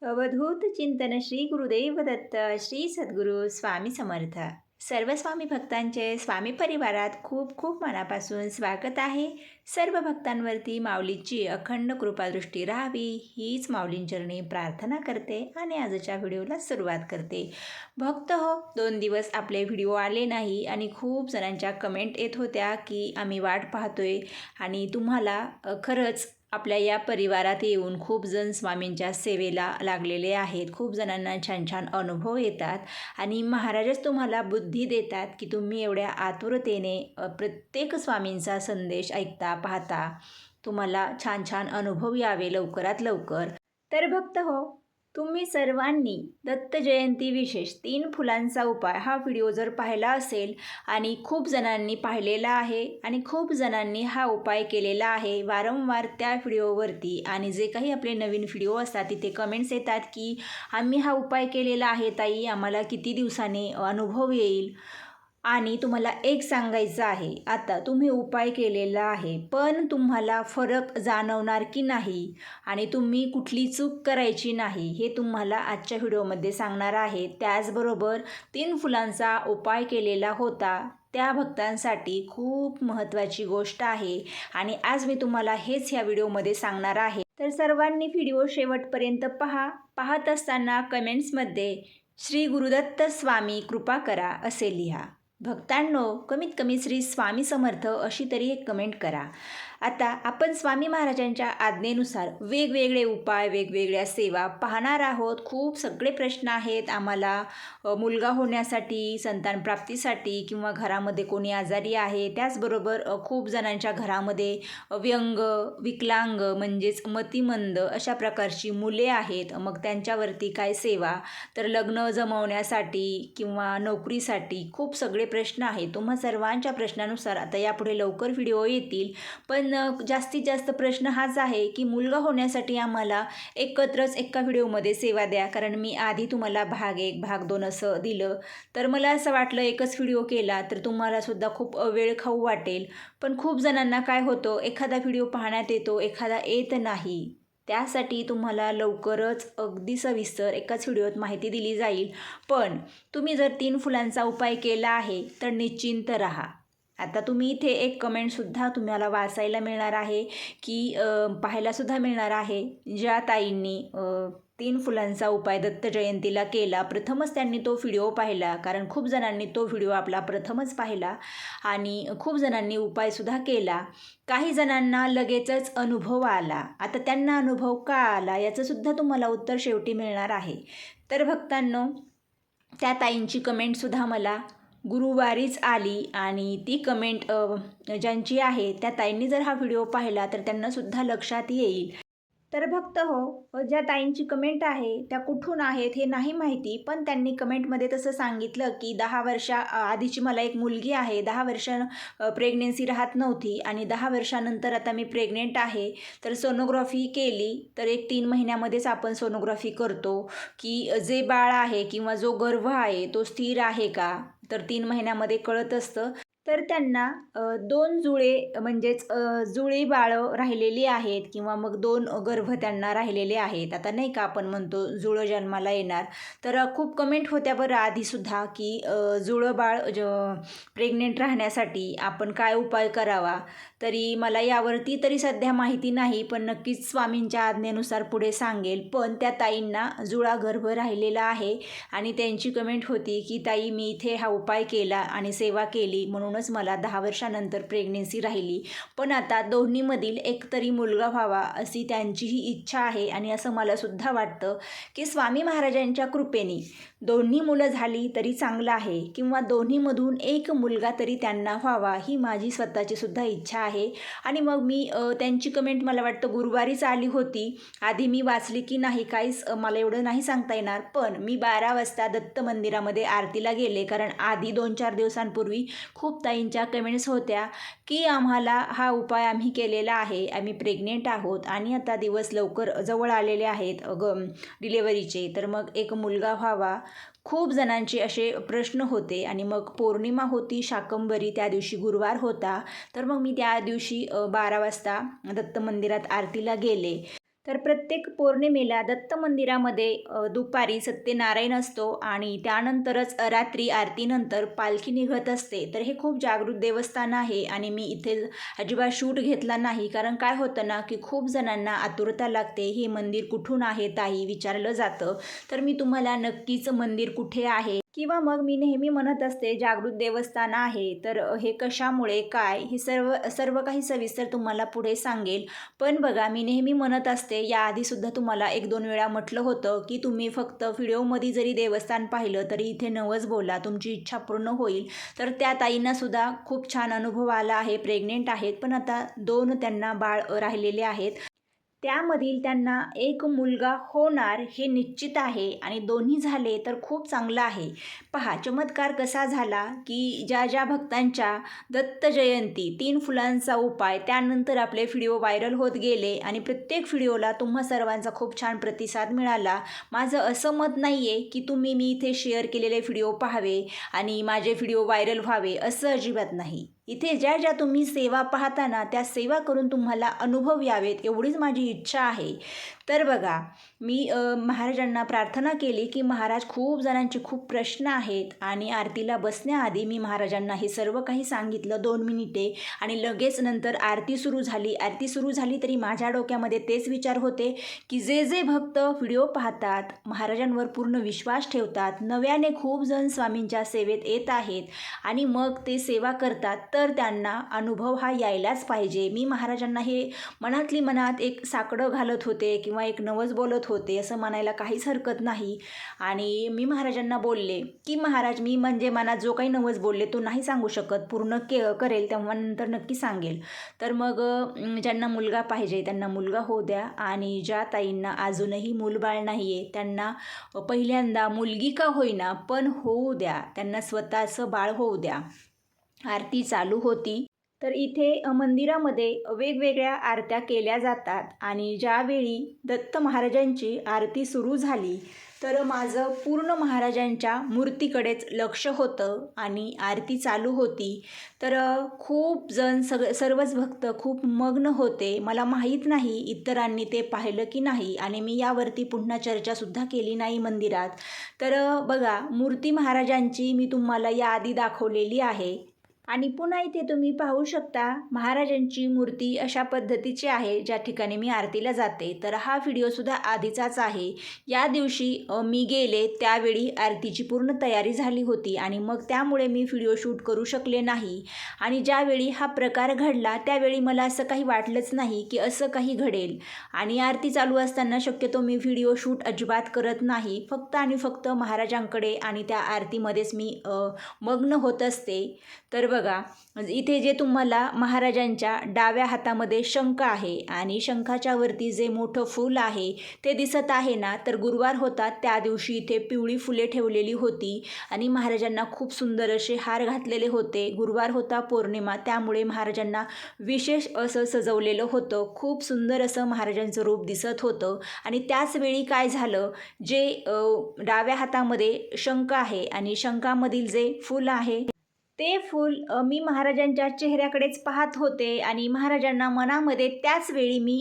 अवधूत चिंतन श्री गुरुदेव दत्त श्री सद्गुरू स्वामी समर्थ. सर्व स्वामी भक्तांचे स्वामी परिवारात खूप खूप मनापासून स्वागत आहे. सर्व भक्तांवरती माऊलीची अखंड कृपादृष्टी राहावी हीच माऊलींचरणी प्रार्थना करते आणि आजच्या व्हिडिओला सुरुवात करते. भक्त हो, 2 दिवस आपले व्हिडिओ आले नाही आणि खूप जणांच्या कमेंट येत होत्या की आम्ही वाट पाहतोय आणि तुम्हाला खरंच आपल्या या परिवारात येऊन खूप जण स्वामींच्या सेवेला लागलेले आहेत. खूप जणांना छान छान अनुभव येतात आणि महाराजच तुम्हाला बुद्धी देतात की तुम्ही एवढ्या आतुरतेने प्रत्येक स्वामींचा संदेश ऐकता पाहता. तुम्हाला छान छान अनुभव यावे लवकरात लवकर. तर भक्त हो, तुम्ही सर्वांनी दत्त जयंती विशेष 3 फुलांचा उपाय हा व्हिडिओ जर पाहिला असेल आणि खूप जणांनी पाहिलेला आहे आणि खूप जणांनी हा उपाय केलेला आहे वारंवार त्या व्हिडिओवरती, आणि जे काही आपले नवीन व्हिडिओ असतात तिथे कमेंट्स येतात की आम्ही हा उपाय केलेला आहे ताई, आम्हाला किती दिवसांनी अनुभव येईल. आणि तुम्हाला एक सांगायचं आहे, आता तुम्ही उपाय केलेला आहे पण तुम्हाला फरक जाणवणार की नाही आणि तुम्ही कुठली चूक करायची नाही हे तुम्हाला आजच्या व्हिडिओमध्ये सांगणार आहे. त्याचबरोबर 3 फुलांचा उपाय केलेला होता त्या भक्तांसाठी खूप महत्त्वाची गोष्ट आहे आणि आज मी तुम्हाला हेच ह्या व्हिडिओमध्ये सांगणार आहे. तर सर्वांनी व्हिडिओ शेवटपर्यंत पहा. पाहत असताना कमेंट्समध्ये श्री गुरुदत्त स्वामी कृपा करा असे लिहा. भक्तांनो, कमीत कमी श्री स्वामी समर्थ अशी तरी एक कमेंट करा. आता आपण स्वामी महाराजांच्या आज्ञेनुसार वेगवेगळे उपाय, वेगवेगळ्या सेवा पाहणार आहोत. खूप सगळे प्रश्न आहेत आम्हाला मुलगा होण्यासाठी, संतान प्राप्तीसाठी, किंवा घरामध्ये कोणी आजारी आहे. त्याचबरोबर खूप जणांच्या घरामध्ये व्यंग, विकलांग म्हणजेच मतिमंद अशा प्रकारची मुले आहेत. मग त्यांच्यावरती काय सेवा, तर लग्न जमवण्यासाठी किंवा नोकरीसाठी खूप सगळे प्रश्न आहेत. तुम्हा सर्वांच्या प्रश्नानुसार आता यापुढे लवकर व्हिडिओ येतील. पण जास्तीत जास्त प्रश्न हाच आहे की मुलगा होण्यासाठी आम्हाला एकत्रच एका व्हिडिओमध्ये सेवा द्या. कारण मी आधी तुम्हाला भाग 1 भाग 2 असं दिलं, तर मला असं वाटलं एकच व्हिडिओ केला तर तुम्हालासुद्धा खूप वेळ खाऊ वाटेल. पण खूप जणांना काय होतं, एखादा व्हिडिओ पाहण्यात येतो, एखादा येत नाही. त्यासाठी तुम्हाला लवकरच अगदी सविस्तर एकाच व्हिडिओत माहिती दिली जाईल. पण तुम्ही जर 3 फुलांचा उपाय केला आहे तर निश्चिंत राहा. आता तुम्ही इथे एक कमेंटसुद्धा तुम्हाला वाचायला मिळणार आहे की पाहायलासुद्धा मिळणार आहे, ज्या ताईंनी 3 फुलांचा उपाय दत्त जयंतीला केला. प्रथमच त्यांनी तो व्हिडिओ पाहिला, कारण खूप जणांनी तो व्हिडिओ आपला प्रथमच पाहिला आणि खूप जणांनी उपायसुद्धा केला. काही जणांना लगेचच अनुभव आला. आता त्यांना अनुभव का आला याचंसुद्धा तुम्हाला उत्तर शेवटी मिळणार आहे. तर भक्तांनो, त्या ताईंची कमेंटसुद्धा मला गुरुवारीच आली आणि ती कमेंट ज्यांची आहे त्या ताईंनी जर हा व्हिडिओ पाहिला तर त्यांनासुद्धा लक्षात येईल. तर भक्त हो, ज्या ताईंची कमेंट आहे त्या कुठून आहेत हे नाही माहिती, पण त्यांनी कमेंटमध्ये तसं सांगितलं की 10 वर्षा आधीची मला एक मुलगी आहे, 10 वर्ष प्रेग्नेन्सी राहत नव्हती आणि 10 वर्षानंतर आता मी प्रेग्नेंट आहे. तर सोनोग्राफी केली तर एक 3 महिन्यामध्येच आपण सोनोग्राफी करतो की जे बाळ आहे किंवा जो गर्भ आहे तो स्थिर आहे का, तर 3 महिन्यामध्ये कळत असतं. तर त्यांना 2 जुळे म्हणजेच जुळी बाळं राहिलेली आहेत किंवा मग 2 गर्भ त्यांना राहिलेले आहेत. आता नाही का आपण म्हणतो जुळं जन्माला येणार. तर खूप कमेंट होत्या बरं आधीसुद्धा की जुळं बाळ प्रेग्नेंट राहण्यासाठी आपण काय उपाय करावा. तरी मला यावरती तरी सध्या माहिती नाही, पण नक्कीच स्वामींच्या आज्ञेनुसार पुढे सांगेल. पण त्या ताईंना जुळा गर्भ राहिलेला आहे आणि त्यांची कमेंट होती की ताई, मी इथे हा उपाय केला आणि सेवा केली म्हणूनच मला 10 वर्षानंतर प्रेग्नेन्सी राहिली. पण आता दोन्हीमधील एक तरी मुलगा व्हावा अशी त्यांचीही इच्छा आहे आणि असं मला सुद्धा वाटतं की स्वामी महाराजांच्या कृपेने दोन्ही मुलं झाली तरी चांगलं आहे किंवा दोन्हीमधून एक मुलगा तरी त्यांना व्हावा ही माझी स्वतःची सुद्धा इच्छा आहे. आणि मग मी त्यांची कमेंट मला वाटतं गुरुवारीच आली होती. आधी मी वाचली की नाही काहीच मला एवढं नाही सांगता येणार, पण मी 12 वाजता दत्त मंदिरामध्ये आरतीला गेले. कारण आधी 2-4 दिवसांपूर्वी खूप ताईंच्या कमेंट्स होत्या की आम्हाला हा उपाय आम्ही केलेला आहे, आम्ही प्रेग्नेंट आहोत आणि आता दिवस लवकर जवळ आलेले आहेत डिलेवरीचे, तर मग एक मुलगा व्हावा. खूप जणांचे असे प्रश्न होते आणि मग पौर्णिमा होती शाकंभरी, त्या दिवशी गुरुवार होता. तर मग मी त्या दिवशी 12 वाजता दत्त मंदिरात आरतीला गेले. तर प्रत्येक पौर्णिमेला दत्त मंदिरामध्ये दुपारी सत्यनारायण असतो आणि त्यानंतरच रात्री आरतीनंतर पालखी निघत असते. तर हे खूप जागृत देवस्थान आहे आणि मी इथे अजिबात शूट घेतला नाही, कारण काय होतं ना की खूप जणांना आतुरता लागते, हे मंदिर कुठून आहे ताई विचारलं जातं. तर मी तुम्हाला नक्कीच मंदिर कुठे आहे किंवा मग मी नेहमी म्हणत असते जागृत देवस्थान आहे, तर हे कशामुळे काय हे सर्व सर्व काही सविस्तर तुम्हाला पुढे सांगेल. पण बघा, मी नेहमी म्हणत असते, याआधीसुद्धा तुम्हाला 1-2 वेळा म्हटलं होतं की तुम्ही फक्त व्हिडिओमध्ये जरी देवस्थान पाहिलं तरी इथे नवस बोला, तुमची इच्छा पूर्ण होईल. तर त्या ताईंनासुद्धा खूप छान अनुभव आला आहे. प्रेग्नेंट आहेत, पण आता 2 त्यांना बाळ राहिलेले आहेत. त्यामधील त्यांना एक मुलगा होणार हे निश्चित आहे आणि दोन्ही झाले तर खूप चांगलं आहे. पहा चमत्कार कसा झाला, की ज्या ज्या भक्तांच्या दत्त जयंती 3 फुलांचा उपाय त्यानंतर आपले व्हिडिओ व्हायरल होत गेले आणि प्रत्येक व्हिडिओला तुम्हा सर्वांचा खूप छान प्रतिसाद मिळाला. माझं असं मत नाही आहे की तुम्ही मी इथे शेअर केलेले व्हिडिओ पाहावे आणि माझे व्हिडिओ व्हायरल व्हावे, असं अजिबात नाही. इथे ज्या ज्या तुम्ही सेवा पाहता ना, त्या सेवा करून तुम्हाला अनुभव यावेत एवढीच माझी इच्छा आहे. तर बघा, मी महाराजांना प्रार्थना केली की महाराज, खूप जणांचे खूप प्रश्न आहेत आणि आरतीला बसण्याआधी मी महाराजांना हे सर्व काही सांगितलं 2 मिनिटे आणि लगेच नंतर आरती सुरू झाली. आरती सुरू झाली तरी माझ्या डोक्यामध्ये तेच विचार होते की जे जे भक्त व्हिडिओ पाहतात, महाराजांवर पूर्ण विश्वास ठेवतात, नव्याने खूप जण स्वामींच्या सेवेत येत आहेत आणि मग ते सेवा करतात, तर त्यांना अनुभव हा यायलाच पाहिजे. मी महाराजांना हे मनातली मनात एक साकडं घालत होते किंवा एक नवस बोलत होते, असं म्हणायला काहीच हरकत नाही. आणि मी महाराजांना बोलले की महाराज, मी म्हणजे मनात जो काही नवस बोलले तो नाही सांगू शकत, पूर्ण करेल तेव्हा नंतर नक्की सांगेल. तर मग ज्यांना मुलगा पाहिजे त्यांना मुलगा होऊ द्या आणि ज्या ताईंना अजूनही मूलबाळ नाही आहे त्यांना पहिल्यांदा मुलगी का होईना पण होऊ द्या, त्यांना स्वतःचं बाळ होऊ द्या. आरती चालू होती. तर इथे मंदिरामध्ये वेगवेगळ्या आरत्या केल्या जातात आणि ज्यावेळी दत्त महाराजांची आरती सुरू झाली तर माझं पूर्ण महाराजांच्या मूर्तीकडेच लक्ष होतं आणि आरती चालू होती. तर खूप जण सर्वच भक्त खूप मग्न होते. मला माहीत नाही इतरांनी ते पाहिलं की नाही आणि मी यावरती पुन्हा चर्चासुद्धा केली नाही मंदिरात. तर बघा, मूर्ती महाराजांची मी तुम्हाला याआधी दाखवलेली आहे आणि पुन्हा इथे तुम्ही पाहू शकता महाराजांची मूर्ती अशा पद्धतीची आहे ज्या ठिकाणी मी आरतीला जाते. तर हा व्हिडिओसुद्धा आधीचाच आहे. या दिवशी मी गेले त्यावेळी आरतीची पूर्ण तयारी झाली होती आणि मग त्यामुळे मी व्हिडिओ शूट करू शकले नाही आणि ज्यावेळी हा प्रकार घडला त्यावेळी मला असं काही वाटलंच नाही की असं काही घडेल आणि आरती चालू असताना शक्यतो मी व्हिडिओ शूट अजिबात करत नाही. फक्त आणि फक्त महाराजांकडे आणि त्या आरतीमध्येच मी मग्न होत असते. तर बघा, इथे जे तुम्हाला महाराजांच्या डाव्या हातामध्ये शंख आहे आणि शंखाच्या वरती जे मोठं फूल आहे ते दिसत आहे ना, तर गुरुवार होता त्या दिवशी इथे पिवळी फुले ठेवलेली होती आणि महाराजांना खूप सुंदर असे हार घातलेले होते. गुरुवार होता, पौर्णिमा, त्यामुळे महाराजांना विशेष असं सजवलेलं होतं. खूप सुंदर असं महाराजांचं रूप दिसत होतं आणि त्याच वेळी काय झालं, जे डाव्या हातामध्ये शंख आहे आणि शंखामधील जे फूल आहे ते फूल मी महाराजांच्या चेहऱ्याकडेच पाहत होते आणि महाराजांना मनामध्ये त्याच वेळी मी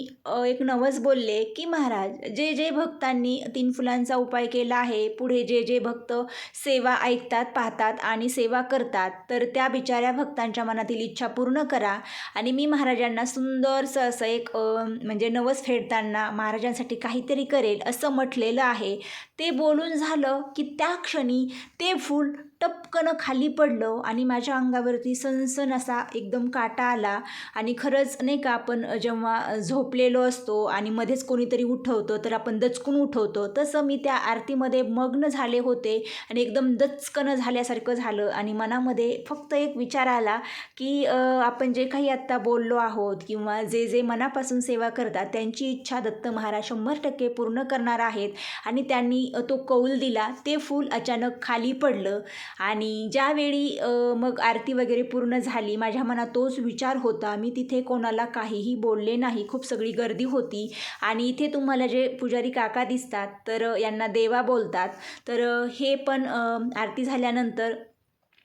एक नवस बोलले की महाराज, जे जे भक्तांनी 3 फुलांचा उपाय केला आहे, पुढे जे जे भक्त सेवा ऐकतात, पाहतात आणि सेवा करतात, तर त्या बिचाऱ्या भक्तांच्या मनातील इच्छा पूर्ण करा. आणि मी महाराजांना सुंदरसं असं एक म्हणजे नवस फेडताना महाराजांसाठी काहीतरी करेल असं म्हटलेलं आहे. ते बोलून झालं की त्या क्षणी ते फूल टपकन खाली पडलं आणि माझ्या अंगावरती सनसन असा एकदम काटा आला. आणि खरंच नाही का, आपण जेव्हा झोपलेलो असतो आणि मध्येच कोणीतरी उठवतं तर आपण दचकून उठवतो, तसं मी त्या आरतीमध्ये मग्न झाले होते आणि एकदम दचकन झाल्यासारखं झालं आणि मनामध्ये फक्त एक विचार आला की आपण जे काही आत्ता बोललो आहोत किंवा जे जे मनापासून सेवा करतात त्यांची इच्छा दत्त महाराज 100% पूर्ण करणार आहेत. आणि त्यांनी तो कौल दिला, ते फूल अचानक खाली पडलं आणि ज्यावेळी मग आरती वगैरे पूर्ण झाली, माझ्या मनात तोच विचार होता. मी तिथे कोणाला काहीही बोलले नाही. खूप सगळी गर्दी होती आणि इथे तुम्हाला जे पुजारी काका दिसतात तर यांना देवा बोलतात. तर हे पण आरती झाल्यानंतर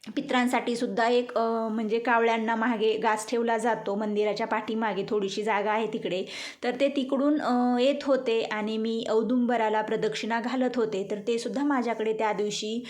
पितरांसाठी सुद्धा एक म्हणजे कावळ्यांना मागे घास ठेवला जातो. मंदिराच्या पाठीमागे थोडीशी जागा आहे तिकडे. तर ते तिकडून येत होते आणि मी औदुंबराला प्रदक्षिणा घालत होते. तर ते सुद्धा माझ्याकडे त्या दिवशी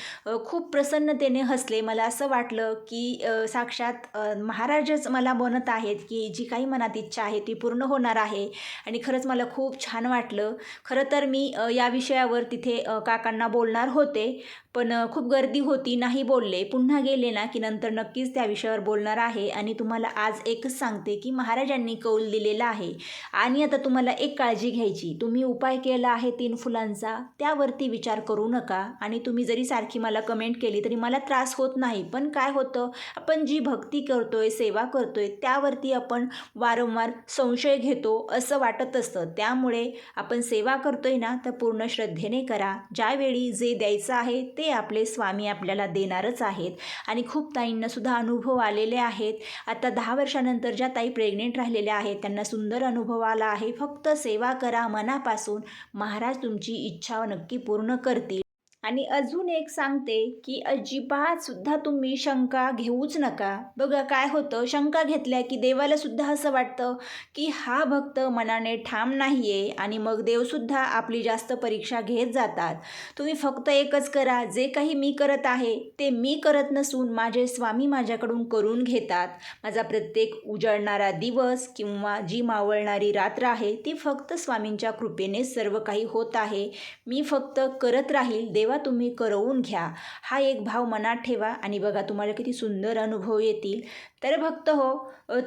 खूप प्रसन्नतेने हसले. मला असं वाटलं की साक्षात महाराजच मला बनत आहेत, की जी काही मनात इच्छा आहे ती पूर्ण होणार आहे. आणि खरंच मला खूप छान वाटलं. खरं तर मी या विषयावर तिथे काकांना बोलणार होते, पण खूप गर्दी होती, नाही बोलले. पुन्हा गेले ना की नंतर नक्कीच त्या विषयावर बोलणार आहे. आणि तुम्हाला आज एकच सांगते की महाराजांनी कौल दिलेला आहे. आणि आता तुम्हाला एक काळजी घ्यायची, तुम्ही उपाय केला आहे 3 फुलांचा, त्यावरती विचार करू नका. आणि तुम्ही जरी सारखी मला कमेंट केली तरी मला त्रास होत नाही. पण काय होतं, आपण जी भक्ती करतोय, सेवा करतोय, त्यावरती आपण वारंवार संशय घेतो असं वाटत असतं. त्यामुळे आपण सेवा करतोय ना तर पूर्ण श्रद्धेने करा. ज्यावेळी जे द्यायचं आहे ते आपले स्वामी आपल्याला देणारच आहेत. आणि खूप ताईंना सुद्धा अनुभव आलेले आहेत. आता 10 वर्षानंतर ज्या ताई प्रेग्नेंट राहिलेल्या आहेत त्यांना सुंदर अनुभव आला आहे. फक्त सेवा करा मनापासून, महाराज तुमची इच्छा नक्की पूर्ण करतील. आणि अजून एक सांगते की अजिबात सुद्धा तुम्ही शंका घेऊच नका. बघा काय होतं, शंका घेतल्या की देवाला सुद्धा असं वाटतं की हा भक्त मनाने ठाम नाही आहे, आणि मग देवसुद्धा आपली जास्त परीक्षा घेत जातात. तुम्ही फक्त एकच करा, जे काही मी करत आहे ते मी करत नसून माझे स्वामी माझ्याकडून करून घेतात. माझा प्रत्येक उजळणारा दिवस किंवा जी मावळणारी रात्र आहे ती फक्त स्वामींच्या कृपेने सर्व काही होत आहे. मी फक्त करत राहील, देवा तुम्ही करवून घ्या, हा एक भाव मनात ठेवा. आणि बघा तुम्हाला किती सुंदर अनुभव येतील. तर भक्त हो,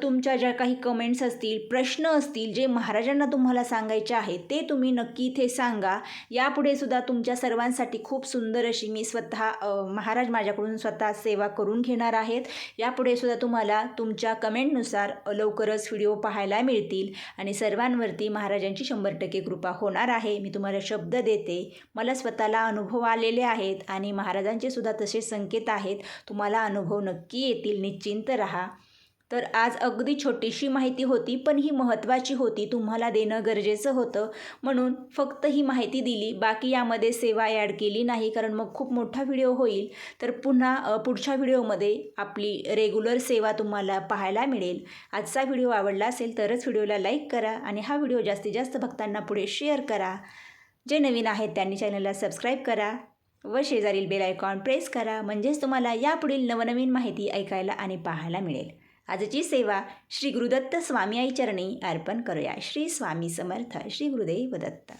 तुमच्या ज्या काही कमेंट्स असतील, प्रश्न असतील, जे महाराजांना तुम्हाला सांगायचे आहेत ते तुम्ही नक्की इथे सांगा. यापुढे सुद्धा तुमच्या सर्वांसाठी खूप सुंदर अशी मी महाराज माझ्याकडून स्वतः सेवा करून घेणार आहेत. यापुढे सुद्धा तुम्हाला तुमच्या कमेंटनुसार लवकरच व्हिडिओ पाहायला मिळतील. आणि सर्वांवरती महाराजांची 100% कृपा होणार आहे. मी तुम्हाला शब्द देते. मला स्वतःला अनुभव आलेले आहेत आणि महाराजांचे सुद्धा तसे संकेत आहेत. तुम्हाला अनुभव नक्की येतील, निश्चिंत राहा. तर आज अगदी छोटीशी माहिती होती, पण ही महत्त्वाची होती, तुम्हाला देणं गरजेचं होतं, म्हणून फक्त ही माहिती दिली. बाकी यामध्ये सेवा ॲड केली नाही, कारण मग खूप मोठा व्हिडिओ होईल. तर पुन्हा पुढच्या व्हिडिओमध्ये आपली रेग्युलर सेवा तुम्हाला पाहायला मिळेल. आजचा व्हिडिओ आवडला असेल तरच व्हिडिओला लाईक करा आणि हा व्हिडिओ जास्तीत जास्त भक्तांना पुढे शेअर करा. जे नवीन आहेत त्यांनी चॅनलला सबस्क्राईब करा व शेजारील बेल आयकॉन प्रेस करा, म्हणजेच तुम्हाला यापुढील नवनवीन माहिती ऐकायला आणि पाहायला मिळेल. आजची सेवा श्री गुरुदत्त स्वामी आई चरणी अर्पण करूया. श्री स्वामी समर्थ. श्री गुरुदेव दत्त.